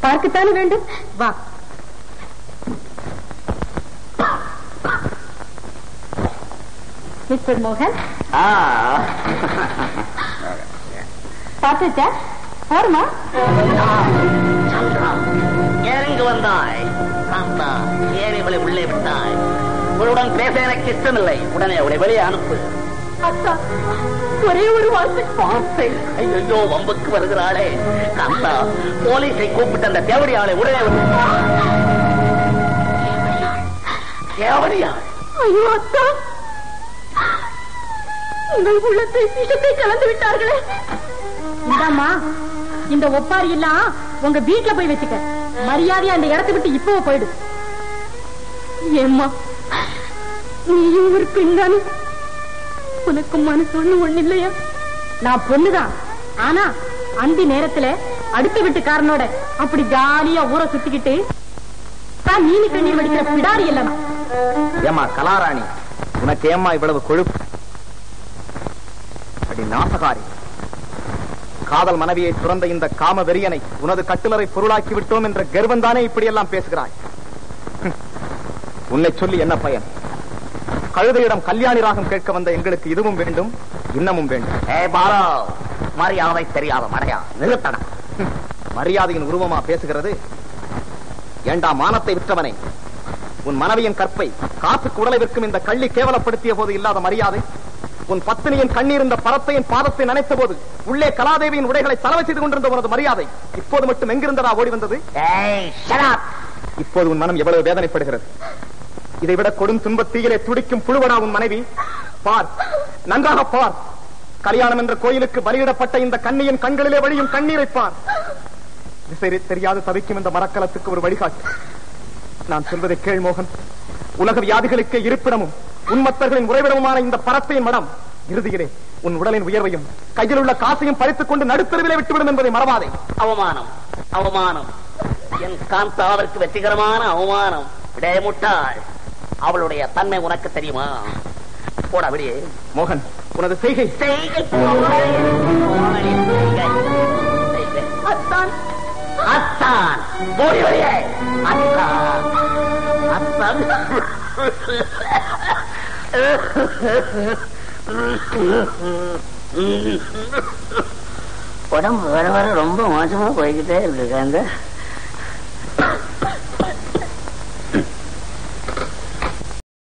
பார்க்கத்தானே வேண்டும், வா. மிஸ்டர் மோகன் பார்த்துச்சா? போருமா? இறங்கி வந்தாய் சாந்தா, ஏன் இவளை உள்ளே விட்டாய்? இவளுடன் பேச எனக்கு இஷ்டமில்லை. உடனே அவளை வெளியே அனுப்பு. அத்தா, ஒரே ஒரு வார்த்தை. ஐயோ, வம்புக்கு வருகிறாளே. காந்தா, போலீஸை கூப்பிட்டு அந்த தேவடியாளை உடனே தேவடியாள். ஐயோ அத்தா, உங்கள் உள்ளத்தை விஷத்தை கலந்து விட்டார்களே. இந்தாம்மா, இந்த ஒப்பாரி எல்லாம் உங்க வீட்டுல போய் வச்சுக்க. மரியாதையா அந்த இடத்தை விட்டு இப்போ போயிடு. ஏம்மா, நீயும் ஒரு பெண்தானே, உனக்கு மனசு ஒண்ணு இல்லையா? நான் பொண்ணுதான். ஆனா அந்த நேரத்துல அடுத்த வீட்டுக்காரனோட அப்படி ஜாலியா ஊரை சுத்திக்கிட்டு நீனு கண்ணீர் வடிக்கிற பிடாரி இல்லனா? ஏமா கலாராணி, உனக்கு ஏமா இவ்வளவு கொழுப்பு? அடி நாசகாரி, காதல் மனைவியை துறந்த இந்த காம வெறியனை உனது கட்டுலரை பொருளாக்கி விட்டோம் என்ற கர்வந்தானே இப்படியெல்லாம் பேசுகிறாய். உன்னை சொல்லி என்ன பயன்? கழுதையிடம் கல்யாணி ராகம் கேட்க வந்த எங்களுக்கு இதுவும் வேண்டும், இன்னமும் வேண்டும். மரியாதை தெரியாத மடையா, நிறுத்தடா. மரியாதையின் உருவமா பேசுகிறது? ஏண்டா மானத்தை விற்றவனே, உன் மனைவியின் கற்பை காசுக்கு உடலை விற்கும் இந்த கள்ளி கேவலப்படுத்திய போது இல்லாத மரியாதை, உன் பத்தினியின் கண்ணீர் இந்த பரத்தையின் பாதத்தை நினைத்த போது உள்ளே கலாதேவியின் உடைகளை தலவை செய்து கொண்டிருந்த உனது மரியாதை இப்போது மட்டும் எங்கிருந்ததா ஓடி வந்தது? இப்போது உன் மனம் எவ்வளவு வேதனைப்படுகிறது. இதைவிட கொடும் துன்பத் தீயிலே துடிக்கும் புழுவடா உன் மனைவி. பார், நன்றாக பார். கல்யாணம் என்ற கோயிலுக்கு பலியிடப்பட்ட இந்த கண்ணியின் கண்களிலே வழியும் கண்ணீரை பார். திசை தெரியாது தவிக்கும் இந்த மரக்கலத்துக்கு ஒரு வழிகாட்டு. நான் சொல்வதை கேள் மோகன். உலக வியாதிகளுக்கு இருப்பிடமும் உன்மத்தர்களின் உறைவிடமுமான இந்த பரத்தையின் மடம் இறுதியிலே உன் உடலின் உயர்வையும் கையில் உள்ள காசையும் பறித்துக் கொண்டு நடுத்தருவிலே விட்டுவிடும் என்பதை மறவாதே. அவமானம், அவமானம். என் காந்தாவிற்கு வெற்றிகரமான அவமானம். விடே முட்டாள், அவளுடைய தன்மை உனக்கு தெரியுமா? போட விடியே. மோகன், உனது செய்கை அத்தான், அத்தான், போடி வழியே. அத்தான், அத்தான். உடம்பு வர வர ரொம்ப மோசமா போய்கிட்டே இருக்கு.